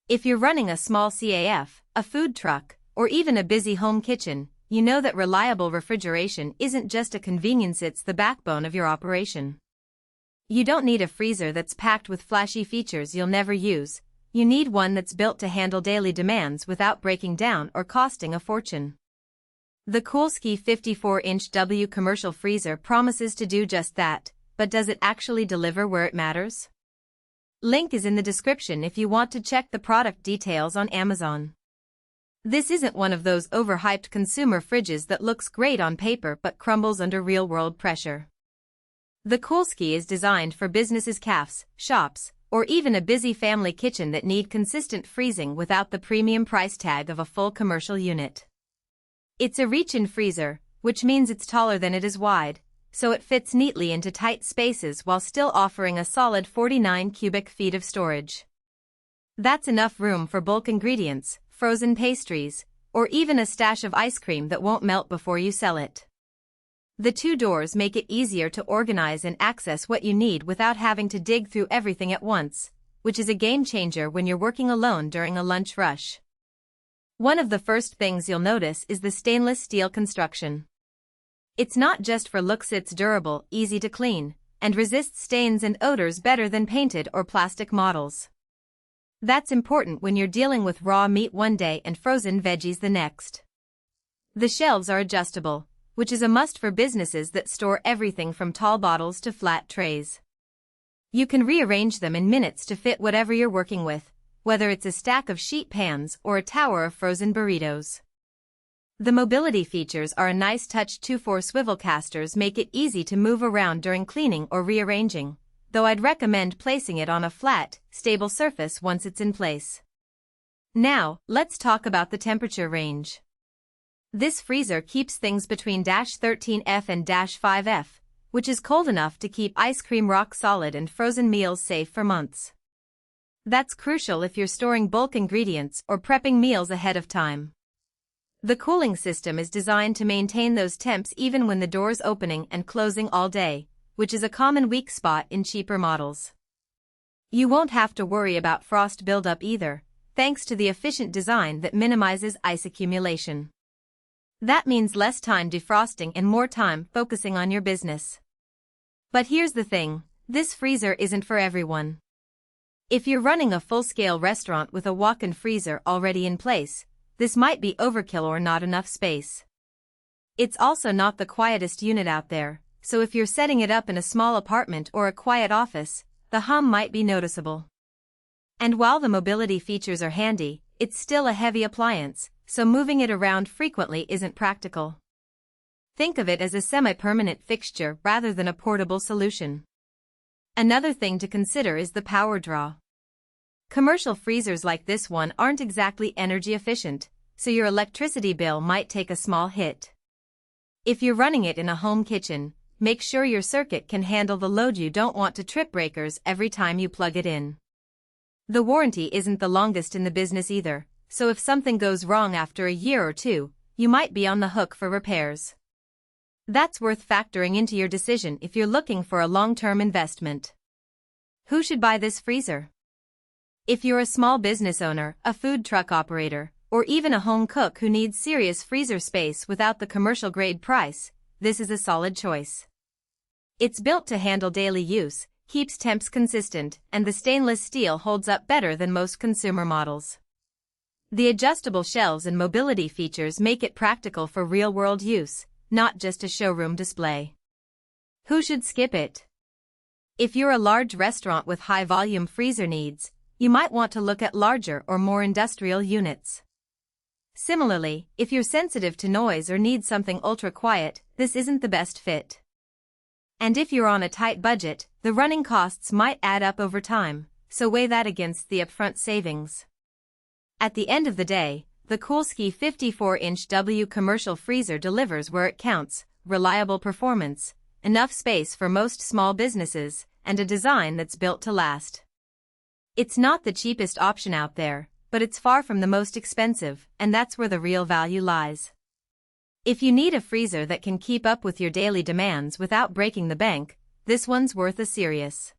If you're running a small CAF, a food truck, or even a busy home kitchen, you know that reliable refrigeration isn't just a convenience, it's the backbone of your operation. You don't need a freezer that's packed with flashy features you'll never use. You need one that's built to handle daily demands without breaking down or costing a fortune. The Coolski 54-inch W commercial freezer promises to do just that, but does it actually deliver where it matters? Link is in the description if you want to check the product details on Amazon. This isn't one of those overhyped consumer fridges that looks great on paper but crumbles under real-world pressure. The Coolski is designed for businesses, cafes, shops, or even a busy family kitchen that need consistent freezing without the premium price tag of a full commercial unit. It's a reach-in freezer, which means it's taller than it is wide, so it fits neatly into tight spaces while still offering a solid 49 cubic feet of storage. That's enough room for bulk ingredients, frozen pastries, or even a stash of ice cream that won't melt before you sell it. The two doors make it easier to organize and access what you need without having to dig through everything at once, which is a game changer when you're working alone during a lunch rush. One of the first things you'll notice is the stainless steel construction. It's not just for looks, it's durable, easy to clean, and resists stains and odors better than painted or plastic models. That's important when you're dealing with raw meat one day and frozen veggies the next. The shelves are adjustable, which is a must for businesses that store everything from tall bottles to flat trays. You can rearrange them in minutes to fit whatever you're working with, whether it's a stack of sheet pans or a tower of frozen burritos. The mobility features are a nice touch. 2-4 swivel casters make it easy to move around during cleaning or rearranging, though I'd recommend placing it on a flat, stable surface once it's in place. Now, let's talk about the temperature range. This freezer keeps things between -13°F and -5°F, which is cold enough to keep ice cream rock solid and frozen meals safe for months. That's crucial if you're storing bulk ingredients or prepping meals ahead of time. The cooling system is designed to maintain those temps even when the door's opening and closing all day, which is a common weak spot in cheaper models. You won't have to worry about frost buildup either, thanks to the efficient design that minimizes ice accumulation. That means less time defrosting and more time focusing on your business. But here's the thing, this freezer isn't for everyone. If you're running a full-scale restaurant with a walk-in freezer already in place, this might be overkill or not enough space. It's also not the quietest unit out there, so if you're setting it up in a small apartment or a quiet office, the hum might be noticeable. And while the mobility features are handy, it's still a heavy appliance, so moving it around frequently isn't practical. Think of it as a semi-permanent fixture rather than a portable solution. Another thing to consider is the power draw. Commercial freezers like this one aren't exactly energy efficient, so your electricity bill might take a small hit. If you're running it in a home kitchen, make sure your circuit can handle the load. You don't want to trip breakers every time you plug it in. The warranty isn't the longest in the business either, so if something goes wrong after a year or two, you might be on the hook for repairs. That's worth factoring into your decision if you're looking for a long-term investment. Who should buy this freezer? If you're a small business owner, a food truck operator, or even a home cook who needs serious freezer space without the commercial-grade price, this is a solid choice. It's built to handle daily use, keeps temps consistent, and the stainless steel holds up better than most consumer models. The adjustable shelves and mobility features make it practical for real-world use, not just a showroom display. Who should skip it? If you're a large restaurant with high-volume freezer needs, you might want to look at larger or more industrial units. Similarly, if you're sensitive to noise or need something ultra-quiet, this isn't the best fit. And if you're on a tight budget, the running costs might add up over time, so weigh that against the upfront savings. At the end of the day, the Coolski 54-inch W commercial freezer delivers where it counts: reliable performance, enough space for most small businesses, and a design that's built to last. It's not the cheapest option out there, but it's far from the most expensive, and that's where the real value lies. If you need a freezer that can keep up with your daily demands without breaking the bank, this one's worth a serious